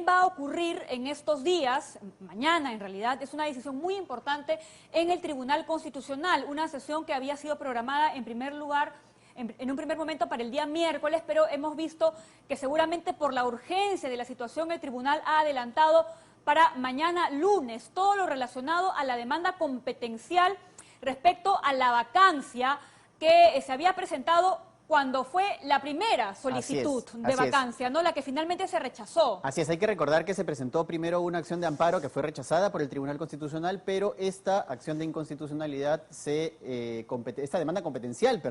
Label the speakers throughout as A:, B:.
A: va a ocurrir en estos días, mañana en realidad, es una decisión muy importante en el Tribunal Constitucional, una sesión que había sido programada en primer lugar, en un primer momento para el día miércoles, pero hemos visto que seguramente por la urgencia de la situación el tribunal ha adelantado para mañana lunes todo lo relacionado a la demanda competencial respecto a la vacancia que se había presentado cuando fue la primera solicitud de vacancia, ¿no? La que finalmente se rechazó.
B: Así es, hay que recordar que se presentó primero una acción de amparo que fue rechazada por el Tribunal Constitucional, pero esta acción de inconstitucionalidad, esta demanda competencial,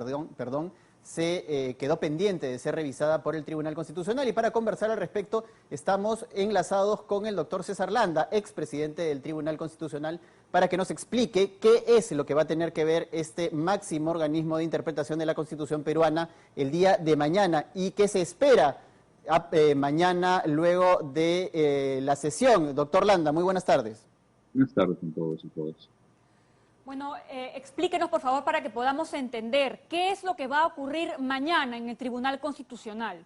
B: se quedó pendiente de ser revisada por el Tribunal Constitucional. Y para conversar al respecto estamos enlazados con el doctor César Landa, expresidente del Tribunal Constitucional, para que nos explique qué es lo que va a tener que ver este máximo organismo de interpretación de la Constitución peruana el día de mañana y qué se espera mañana luego de la sesión. Doctor Landa, muy buenas tardes.
C: Buenas tardes a todos y todas.
A: Bueno, explíquenos por favor para que podamos entender qué es lo que va a ocurrir mañana en el Tribunal Constitucional.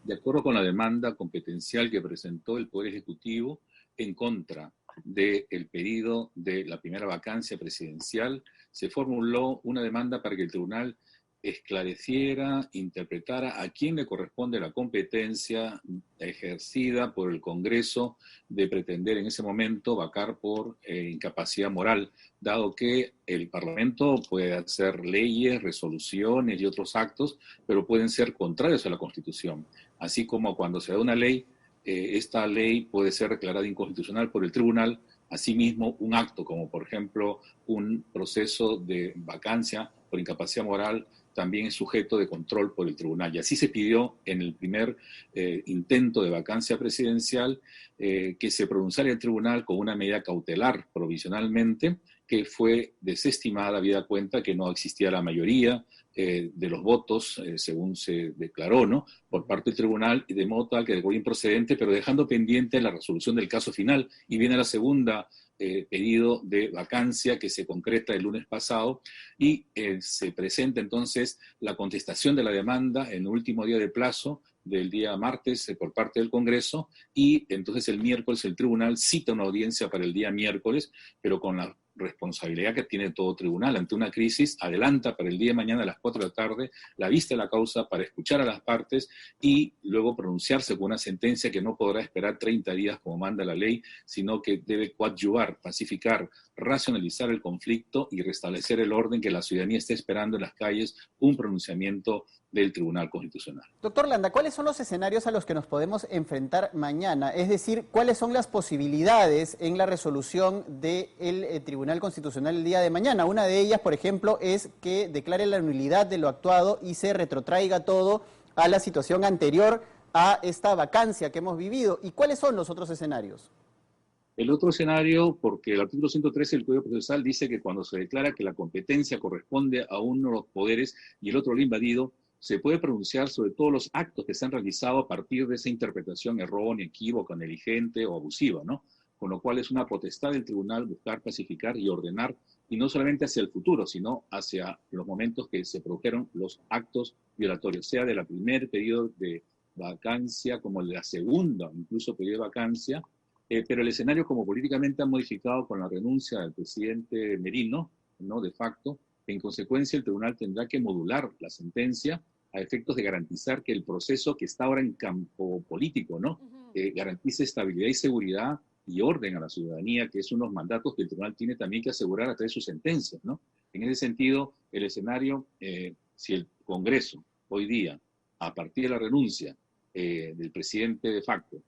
C: De acuerdo con la demanda competencial que presentó el Poder Ejecutivo en contra del pedido de la primera vacancia presidencial, se formuló una demanda para que el tribunal esclareciera, interpretara a quién le corresponde la competencia ejercida por el Congreso de pretender en ese momento vacar por incapacidad moral, dado que el Parlamento puede hacer leyes, resoluciones y otros actos, pero pueden ser contrarios a la Constitución. Así como cuando se da una ley, esta ley puede ser declarada inconstitucional por el tribunal. Asimismo, un acto como por ejemplo un proceso de vacancia por incapacidad moral también es sujeto de control por el tribunal. Y así se pidió en el primer intento de vacancia presidencial que se pronunciara el tribunal con una medida cautelar provisionalmente, que fue desestimada habida cuenta que no existía la mayoría de los votos, según se declaró, ¿no?, por parte del tribunal, y de modo tal que fue improcedente, pero dejando pendiente la resolución del caso final. Y viene la segunda pedido de vacancia que se concreta el lunes pasado y se presenta entonces la contestación de la demanda en el último día de plazo del día martes por parte del Congreso, y entonces el miércoles el tribunal cita una audiencia para el día miércoles, pero con la responsabilidad que tiene todo tribunal ante una crisis, adelanta para el día de mañana a las 4 de la tarde la vista de la causa para escuchar a las partes y luego pronunciarse con una sentencia que no podrá esperar 30 días como manda la ley, sino que debe coadyuvar, pacificar, racionalizar el conflicto y restablecer el orden que la ciudadanía está esperando en las calles, un pronunciamiento del Tribunal Constitucional.
B: Doctor Landa, ¿cuáles son los escenarios a los que nos podemos enfrentar mañana? Es decir, ¿cuáles son las posibilidades en la resolución del Tribunal Constitucional el día de mañana? Una de ellas, por ejemplo, es que declare la nulidad de lo actuado y se retrotraiga todo a la situación anterior a esta vacancia que hemos vivido. ¿Y cuáles son los otros escenarios?
C: El otro escenario, porque el artículo 113 del Código Procesal dice que cuando se declara que la competencia corresponde a uno de los poderes y el otro lo invadido, se puede pronunciar sobre todos los actos que se han realizado a partir de esa interpretación errónea, equívoca, negligente o abusiva, ¿no? Con lo cual es una potestad del tribunal buscar, pacificar y ordenar, y no solamente hacia el futuro, sino hacia los momentos que se produjeron los actos violatorios, sea de la primer periodo de vacancia como de la segunda, incluso periodo de vacancia, pero el escenario como políticamente ha modificado con la renuncia del presidente Merino, ¿no?, de facto. En consecuencia, el tribunal tendrá que modular la sentencia a efectos de garantizar que el proceso que está ahora en campo político, ¿no?, garantice estabilidad y seguridad y orden a la ciudadanía, que es unos mandatos que el tribunal tiene también que asegurar a través de sus sentencias, ¿no? En ese sentido, el escenario, si el Congreso hoy día, a partir de la renuncia del presidente de facto,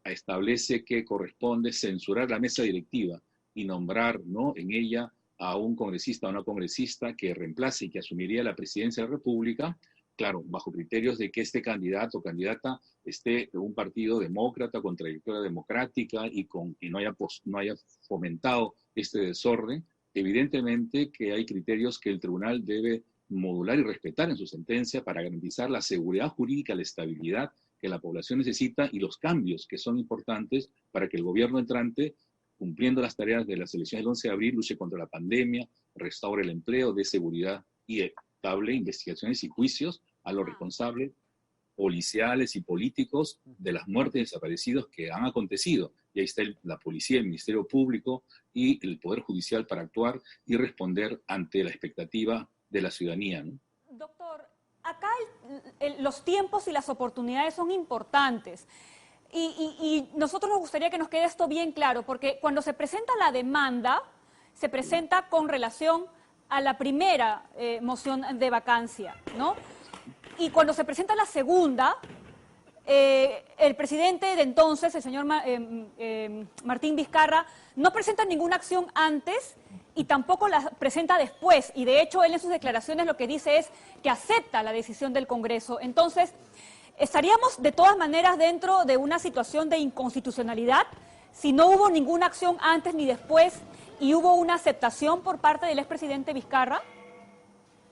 C: establece que corresponde censurar la mesa directiva y nombrar, ¿no?, en ella a un congresista o una congresista que reemplace y que asumiría la presidencia de la República, claro, bajo criterios de que este candidato o candidata esté de un partido demócrata, con trayectoria democrática y no haya fomentado este desorden, evidentemente que hay criterios que el tribunal debe modular y respetar en su sentencia para garantizar la seguridad jurídica, la estabilidad que la población necesita y los cambios que son importantes para que el gobierno entrante, cumpliendo las tareas de las elecciones del 11 de abril, luche contra la pandemia, restaure el empleo, dé seguridad y estable investigaciones y juicios a los responsables policiales y políticos de las muertes de desaparecidos que han acontecido. Y ahí está la policía, el Ministerio Público y el Poder Judicial para actuar y responder ante la expectativa de la ciudadanía, ¿no?
A: Doctor, acá los tiempos y las oportunidades son importantes. Y nosotros nos gustaría que nos quede esto bien claro, porque cuando se presenta la demanda, se presenta con relación a la primera moción de vacancia, ¿no? Y cuando se presenta la segunda, el presidente de entonces, el señor Martín Vizcarra, no presenta ninguna acción antes y tampoco la presenta después. Y de hecho, él en sus declaraciones lo que dice es que acepta la decisión del Congreso. Entonces, ¿estaríamos de todas maneras dentro de una situación de inconstitucionalidad si no hubo ninguna acción antes ni después y hubo una aceptación por parte del expresidente Vizcarra?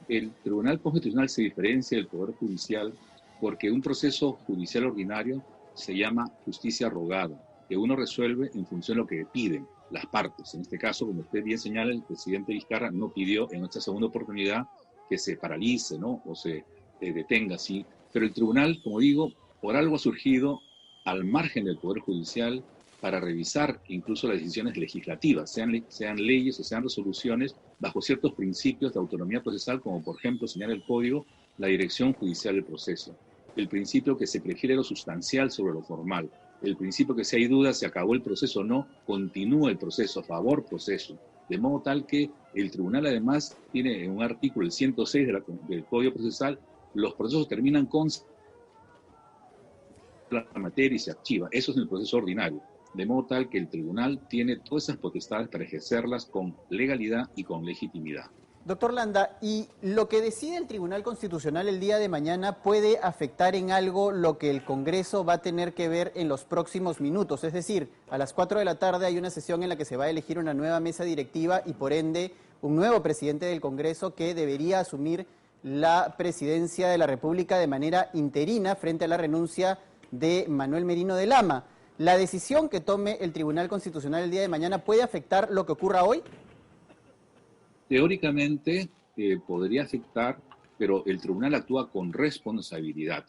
C: El Tribunal Constitucional se diferencia del Poder Judicial porque un proceso judicial ordinario se llama justicia rogada, que uno resuelve en función de lo que piden las partes. En este caso, como usted bien señala, el presidente Vizcarra no pidió en esta segunda oportunidad que se paralice, ¿no? O se detenga, sí. Pero el tribunal, como digo, por algo ha surgido al margen del Poder Judicial para revisar incluso las decisiones legislativas, sean leyes o sean resoluciones, bajo ciertos principios de autonomía procesal, como por ejemplo, señala el Código, la dirección judicial del proceso. El principio que se prefiere lo sustancial sobre lo formal. El principio que si hay dudas, se acabó el proceso o no, continúa el proceso, a favor proceso. De modo tal que el tribunal además tiene en un artículo, el 106 del Código Procesal, los procesos terminan con la materia y se archiva. Eso es en el proceso ordinario. De modo tal que el tribunal tiene todas esas potestades para ejercerlas con legalidad y con legitimidad.
B: Doctor Landa, ¿y lo que decide el Tribunal Constitucional el día de mañana puede afectar en algo lo que el Congreso va a tener que ver en los próximos minutos? Es decir, a las 4 de la tarde hay una sesión en la que se va a elegir una nueva mesa directiva y por ende un nuevo presidente del Congreso que debería asumir la presidencia de la República de manera interina frente a la renuncia de Manuel Merino de Lama. ¿La decisión que tome el Tribunal Constitucional el día de mañana puede afectar lo que ocurra hoy?
C: Teóricamente podría afectar, pero el tribunal actúa con responsabilidad.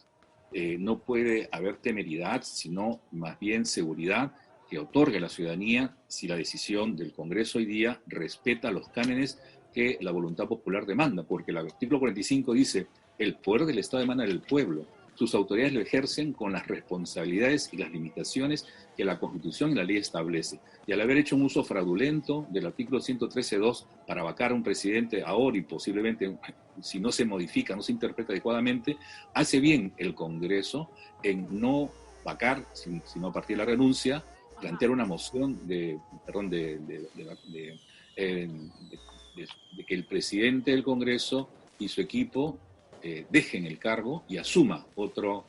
C: No puede haber temeridad, sino más bien seguridad que otorgue a la ciudadanía si la decisión del Congreso hoy día respeta los cánones que la voluntad popular demanda, porque el artículo 45 dice, el poder del Estado emana del pueblo. Sus autoridades lo ejercen con las responsabilidades y las limitaciones que la Constitución y la ley establece. Y al haber hecho un uso fraudulento del artículo 113.2 para vacar a un presidente ahora y posiblemente, si no se modifica, no se interpreta adecuadamente, hace bien el Congreso en no vacar, sino a partir de la renuncia, plantear una moción de que el presidente del Congreso y su equipo dejen el cargo y asuma otro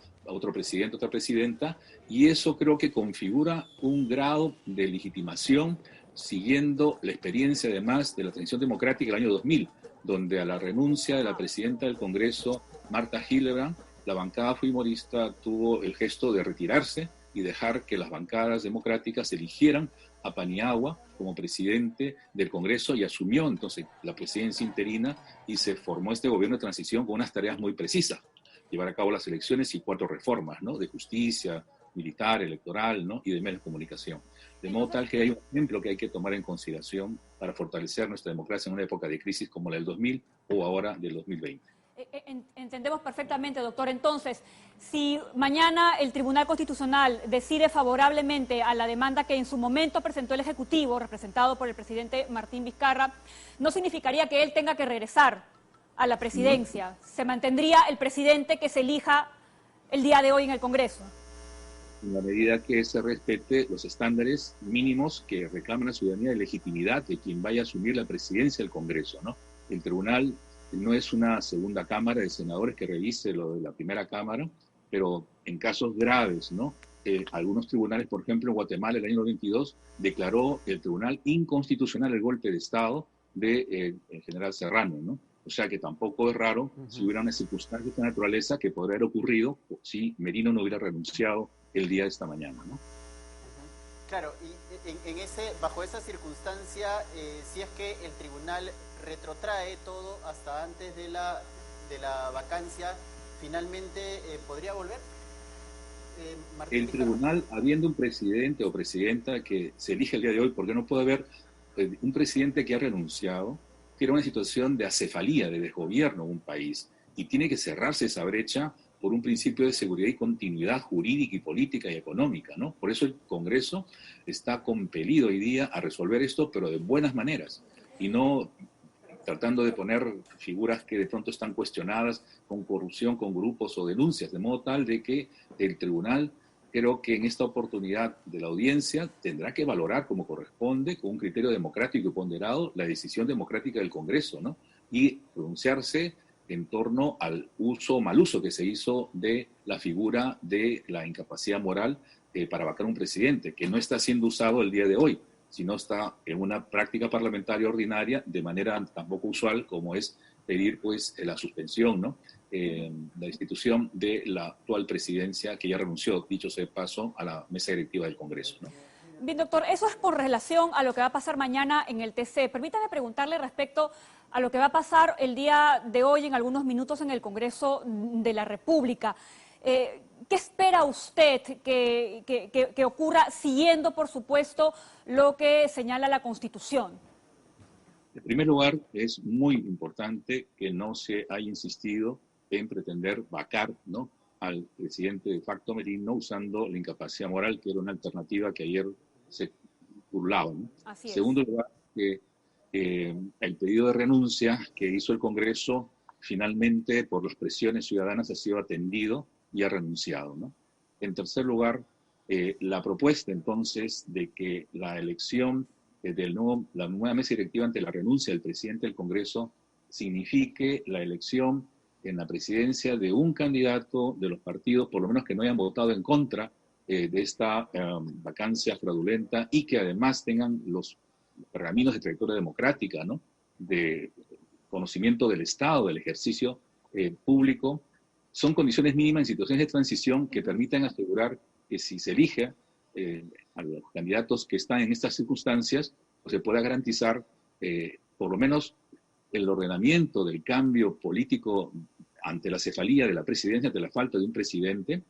C: presidente, otra presidenta, y eso creo que configura un grado de legitimación siguiendo la experiencia además de la transición democrática del año 2000, donde a la renuncia de la presidenta del Congreso, Marta Hildebrand, la bancada fujimorista tuvo el gesto de retirarse y dejar que las bancadas democráticas eligieran a Paniagua como presidente del Congreso y asumió entonces la presidencia interina y se formó este gobierno de transición con unas tareas muy precisas. Llevar a cabo las elecciones y 4 reformas, ¿no? De justicia, militar, electoral, ¿no? Y de medios de comunicación. De modo tal que hay un ejemplo que hay que tomar en consideración para fortalecer nuestra democracia en una época de crisis como la del 2000 o ahora del 2020.
A: Entendemos perfectamente, doctor. Entonces, si mañana el Tribunal Constitucional decide favorablemente a la demanda que en su momento presentó el Ejecutivo, representado por el presidente Martín Vizcarra, ¿no significaría que él tenga que regresar a la presidencia? ¿Se mantendría el presidente que se elija el día de hoy en el Congreso?
C: En la medida que se respete los estándares mínimos que reclama la ciudadanía de legitimidad de quien vaya a asumir la presidencia del Congreso, ¿no? El tribunal no es una segunda cámara de senadores que revise lo de la primera cámara, pero en casos graves, ¿no? Algunos tribunales, por ejemplo, en Guatemala, el año 92, declaró el tribunal inconstitucional el golpe de Estado de general Serrano, ¿no? O sea que tampoco es raro si hubiera una circunstancia de esta naturaleza que podría haber ocurrido si Merino no hubiera renunciado el día de esta mañana, ¿no?
B: Claro, y bajo esa circunstancia, si es que el tribunal retrotrae todo hasta antes de la vacancia, finalmente podría volver. Martín
C: El
B: Vizcarra.
C: tribunal, habiendo un presidente o presidenta que se elige el día de hoy, porque no puede haber un presidente que ha renunciado, que era una situación de acefalía, de desgobierno en un país, y tiene que cerrarse esa brecha por un principio de seguridad y continuidad jurídica y política y económica, ¿no? Por eso el Congreso está compelido hoy día a resolver esto, pero de buenas maneras, y no tratando de poner figuras que de pronto están cuestionadas con corrupción, con grupos o denuncias, de modo tal de que el tribunal, creo que en esta oportunidad de la audiencia, tendrá que valorar como corresponde, con un criterio democrático y ponderado, la decisión democrática del Congreso, ¿no? Y pronunciarse en torno al uso o mal uso que se hizo de la figura de la incapacidad moral para vacar un presidente, que no está siendo usado el día de hoy, sino está en una práctica parlamentaria ordinaria de manera tampoco usual, como es pedir pues la suspensión, ¿no? La institución de la actual presidencia, que ya renunció, dicho sea de paso, a la mesa directiva del Congreso, ¿no?
A: Bien, doctor, eso es con relación a lo que va a pasar mañana en el TC. Permítame preguntarle respecto a lo que va a pasar el día de hoy, en algunos minutos, en el Congreso de la República. ¿Qué espera usted que ocurra, siguiendo, por supuesto, lo que señala la Constitución?
C: En primer lugar, es muy importante que no se haya insistido en pretender vacar, ¿no?, al presidente de facto Merino usando la incapacidad moral, que era una alternativa que ayer se burlaba, ¿no?
A: Así es.
C: Segundo lugar, que el pedido de renuncia que hizo el Congreso finalmente por las presiones ciudadanas ha sido atendido y ha renunciado, ¿no? En tercer lugar, la propuesta entonces de que la elección la nueva mesa directiva ante la renuncia del presidente del Congreso signifique la elección en la presidencia de un candidato de los partidos, por lo menos que no hayan votado en contra de esta vacancia fraudulenta, y que además tengan los pergaminos de trayectoria democrática, ¿no?, de conocimiento del Estado, del ejercicio público, son condiciones mínimas en situaciones de transición que permitan asegurar que si se elige a los candidatos que están en estas circunstancias, pues se pueda garantizar por lo menos el ordenamiento del cambio político ante la cefalía de la presidencia, ante la falta de un presidente,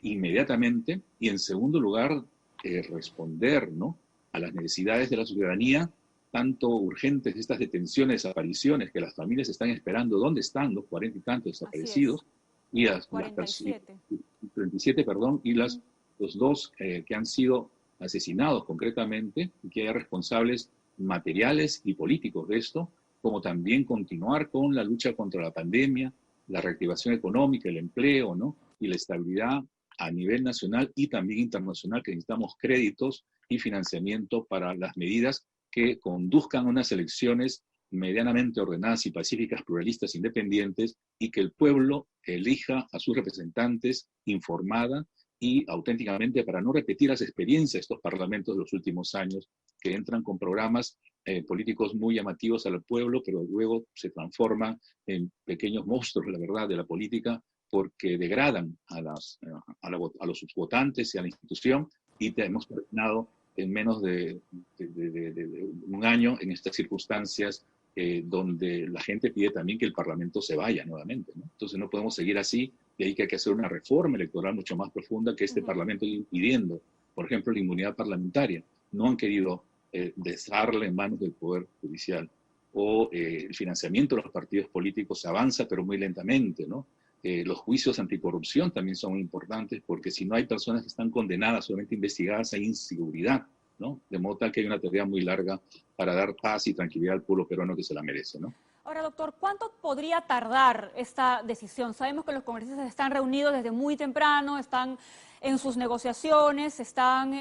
C: inmediatamente, y en segundo lugar, responder, ¿no?, a las necesidades de la ciudadanía, tanto urgentes estas detenciones, desapariciones, que las familias están esperando, ¿dónde están los 40 y tantos desaparecidos? Y las 37, perdón, y los dos que han sido asesinados concretamente, y que haya responsables materiales y políticos de esto, como también continuar con la lucha contra la pandemia, la reactivación económica, el empleo, ¿no?, y la estabilidad a nivel nacional y también internacional, que necesitamos créditos y financiamiento para las medidas que conduzcan a unas elecciones medianamente ordenadas y pacíficas, pluralistas, independientes, y que el pueblo elija a sus representantes informada y auténticamente, para no repetir las experiencias de estos parlamentos de los últimos años, que entran con programas políticos muy llamativos al pueblo, pero luego se transforman en pequeños monstruos, la verdad, de la política, porque degradan a los votantes y a la institución, y hemos terminado en menos de un año en estas circunstancias donde la gente pide también que el Parlamento se vaya nuevamente, ¿no? Entonces no podemos seguir así, y hay que hacer una reforma electoral mucho más profunda que este Parlamento impidiendo, por ejemplo, la inmunidad parlamentaria. No han querido dejarla en manos del Poder Judicial. O el financiamiento de los partidos políticos avanza, pero muy lentamente, ¿no? Los juicios anticorrupción también son muy importantes, porque si no hay personas que están condenadas, solamente investigadas, hay inseguridad, ¿no? De modo tal que hay una tarea muy larga para dar paz y tranquilidad al pueblo peruano que se la merece, ¿no?
A: Ahora, doctor, ¿cuánto podría tardar esta decisión? Sabemos que los congresistas están reunidos desde muy temprano, están en sus negociaciones, están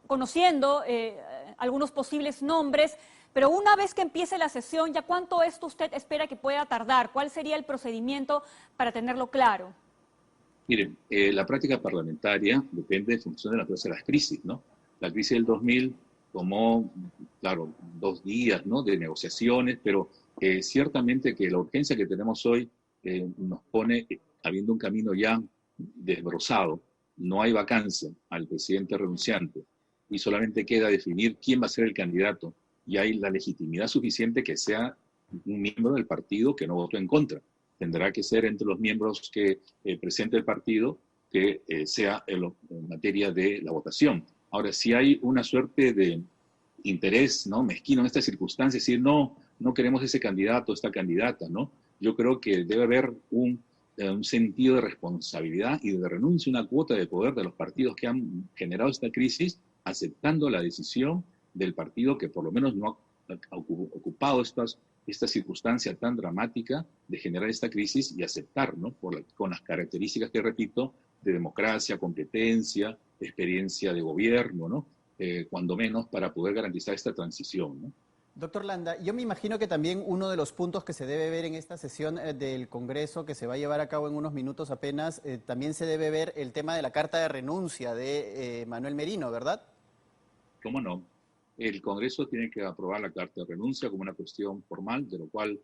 A: conociendo algunos posibles nombres, pero una vez que empiece la sesión, ¿ya cuánto esto usted espera que pueda tardar? ¿Cuál sería el procedimiento para tenerlo claro?
C: Miren, la práctica parlamentaria depende en función de la naturaleza de las crisis, ¿no? La crisis del 2000 tomó, claro, 2 días, ¿no?, de negociaciones, pero ciertamente que la urgencia que tenemos hoy nos pone, habiendo un camino ya desbrozado, no hay vacancia al presidente renunciante, y solamente queda definir quién va a ser el candidato, y hay la legitimidad suficiente que sea un miembro del partido que no votó en contra. tendrá que ser entre los miembros que presente el partido que sea en materia de la votación. Ahora, si hay una suerte de interés, ¿no?, mezquino en estas circunstancias, es decir, no queremos ese candidato, esta candidata, ¿no? Yo creo que debe haber un sentido de responsabilidad y de renuncia, una cuota de poder de los partidos que han generado esta crisis, aceptando la decisión del partido que por lo menos no ha ocupado esta circunstancia tan dramática de generar esta crisis y aceptar, ¿no?, con las características que repito, de democracia, competencia, experiencia de gobierno, ¿no? Cuando menos para poder garantizar esta transición, ¿no?
B: Doctor Landa, yo me imagino que también uno de los puntos que se debe ver en esta sesión del Congreso, que se va a llevar a cabo en unos minutos apenas, también se debe ver el tema de la carta de renuncia de Manuel Merino, ¿verdad?
C: ¿Cómo no? El Congreso tiene que aprobar la carta de renuncia como una cuestión formal, de lo cual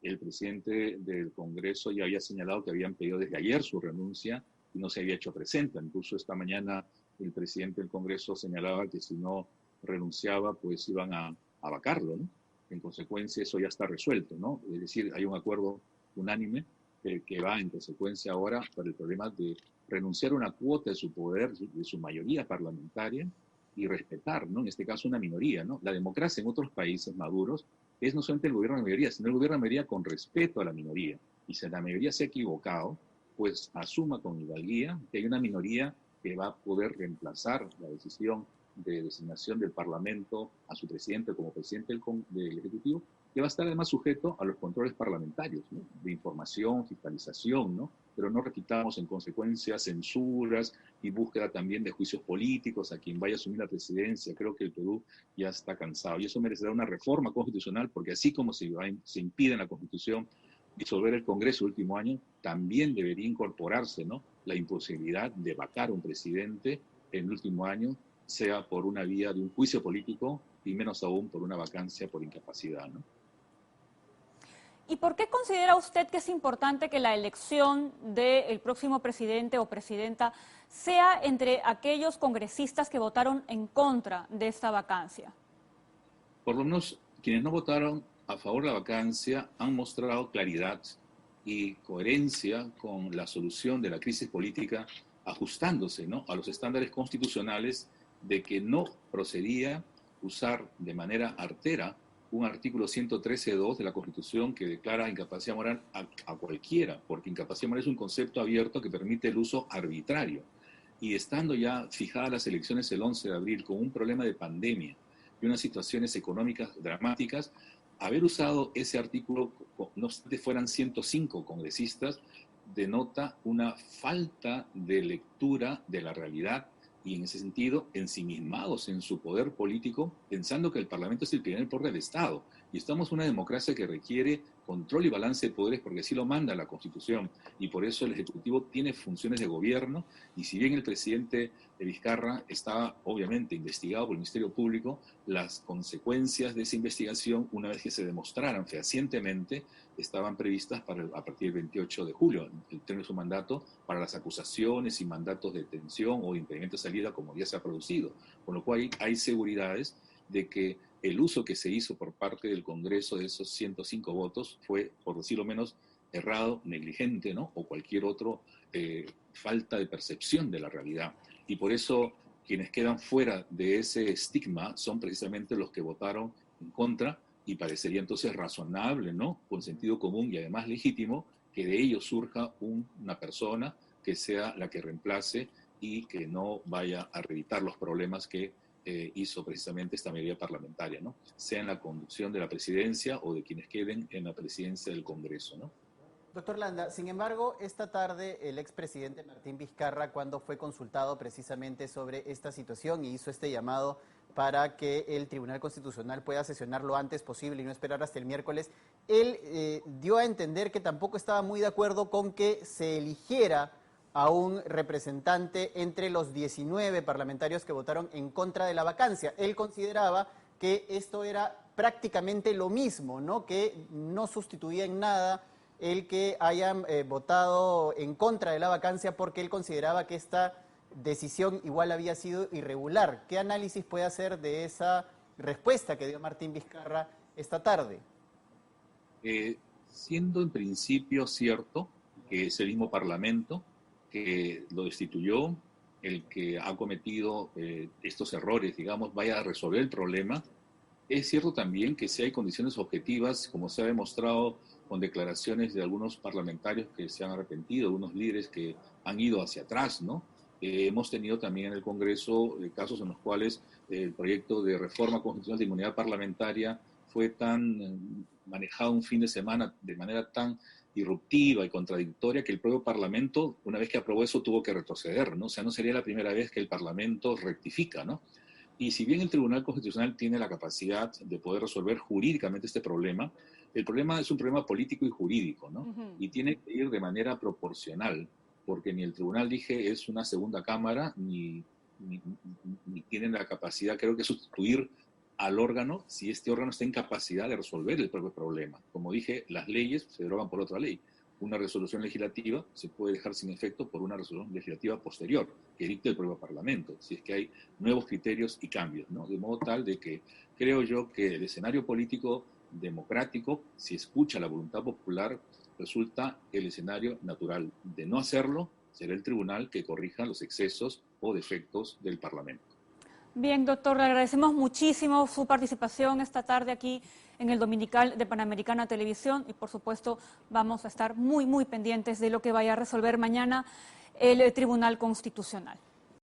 C: el presidente del Congreso ya había señalado que habían pedido desde ayer su renuncia y no se había hecho presente. Incluso esta mañana el presidente del Congreso señalaba que si no renunciaba, pues iban a vacarlo, ¿no? En consecuencia, eso ya está resuelto, ¿no? Es decir, hay un acuerdo unánime que va en consecuencia ahora por el problema de renunciar a una cuota de su poder, de su mayoría parlamentaria y respetar, ¿no?, en este caso una minoría, ¿no? La democracia en otros países maduros es no solamente el gobierno de la mayoría, sino el gobierno de la mayoría con respeto a la minoría. Y si la mayoría se ha equivocado, pues asuma con hidalguía que hay una minoría que va a poder reemplazar la decisión de designación del Parlamento a su presidente como presidente del Ejecutivo, que va a estar además sujeto a los controles parlamentarios, ¿no?, de información, fiscalización, ¿no? Pero no repitamos en consecuencia censuras y búsqueda también de juicios políticos a quien vaya a asumir la presidencia. Creo que el Perú ya está cansado y eso merecerá una reforma constitucional, porque así como se impide en la Constitución disolver el Congreso el último año, también debería incorporarse, ¿no?, la imposibilidad de vacar a un presidente en el último año, sea por una vía de un juicio político y menos aún por una vacancia por incapacidad, ¿no?
A: ¿Y por qué considera usted que es importante que la elección del próximo presidente o presidenta sea entre aquellos congresistas que votaron en contra de esta vacancia?
C: Por lo menos quienes no votaron a favor de la vacancia han mostrado claridad y coherencia con la solución de la crisis política, ajustándose, ¿no?, a los estándares constitucionales de que no procedía usar de manera artera un artículo 113.2 de la Constitución que declara incapacidad moral a cualquiera, porque incapacidad moral es un concepto abierto que permite el uso arbitrario. Y estando ya fijadas las elecciones el 11 de abril con un problema de pandemia y unas situaciones económicas dramáticas, haber usado ese artículo, no obstante fueran 105 congresistas, denota una falta de lectura de la realidad y en ese sentido ensimismados en su poder político, pensando que el Parlamento es el primer poder del Estado. Y estamos en una democracia que requiere control y balance de poderes porque así lo manda la Constitución. Y por eso el Ejecutivo tiene funciones de gobierno. Y si bien el presidente Vizcarra estaba obviamente investigado por el Ministerio Público, las consecuencias de esa investigación, una vez que se demostraran fehacientemente, estaban previstas a partir del 28 de julio, el término de su mandato, para las acusaciones y mandatos de detención o de impedimento de salida, como ya se ha producido. Con lo cual hay seguridades de que el uso que se hizo por parte del Congreso de esos 105 votos fue, por decirlo menos, errado, negligente, ¿no?, o cualquier otro falta de percepción de la realidad. Y por eso quienes quedan fuera de ese estigma son precisamente los que votaron en contra, y parecería entonces razonable, ¿no?, con sentido común y además legítimo, que de ello surja una persona que sea la que reemplace y que no vaya a reeditar los problemas que hizo precisamente esta mayoría parlamentaria, ¿no?, sea en la conducción de la presidencia o de quienes queden en la presidencia del Congreso, ¿no?
B: Doctor Landa, sin embargo, esta tarde el expresidente Martín Vizcarra, cuando fue consultado precisamente sobre esta situación y hizo este llamado para que el Tribunal Constitucional pueda sesionar lo antes posible y no esperar hasta el miércoles, él dio a entender que tampoco estaba muy de acuerdo con que se eligiera a un representante entre los 19 parlamentarios que votaron en contra de la vacancia. Él consideraba que esto era prácticamente lo mismo, ¿no?, que no sustituía en nada el que hayan votado en contra de la vacancia, porque él consideraba que esta decisión igual había sido irregular. ¿Qué análisis puede hacer de esa respuesta que dio Martín Vizcarra esta tarde?
C: siendo en principio cierto que es el mismo Parlamento que lo destituyó, el que ha cometido estos errores, digamos, vaya a resolver el problema, es cierto también que si hay condiciones objetivas, como se ha demostrado con declaraciones de algunos parlamentarios que se han arrepentido, unos líderes que han ido hacia atrás, ¿no? Hemos tenido también en el Congreso casos en los cuales el proyecto de reforma constitucional de inmunidad parlamentaria fue tan manejado un fin de semana de manera tan disruptiva y contradictoria que el propio Parlamento, una vez que aprobó eso, tuvo que retroceder, ¿no? O sea, no sería la primera vez que el Parlamento rectifica, ¿no? Y si bien el Tribunal Constitucional tiene la capacidad de poder resolver jurídicamente este problema, el problema es un problema político y jurídico, ¿no? Y tiene que ir de manera proporcional, porque ni el tribunal, dije, es una segunda cámara, ni tienen la capacidad, creo que, sustituir al órgano si este órgano está en capacidad de resolver el propio problema. Como dije, las leyes se derogan por otra ley. Una resolución legislativa se puede dejar sin efecto por una resolución legislativa posterior, que dicte el propio Parlamento, si es que hay nuevos criterios y cambios, ¿no? De modo tal de que creo yo que el escenario político democrático, si escucha la voluntad popular, resulta el escenario natural. De no hacerlo, será el tribunal que corrija los excesos o defectos del Parlamento.
A: Bien, doctor, le agradecemos muchísimo su participación esta tarde aquí en el Dominical de Panamericana Televisión y, por supuesto, vamos a estar muy pendientes de lo que vaya a resolver mañana el Tribunal Constitucional.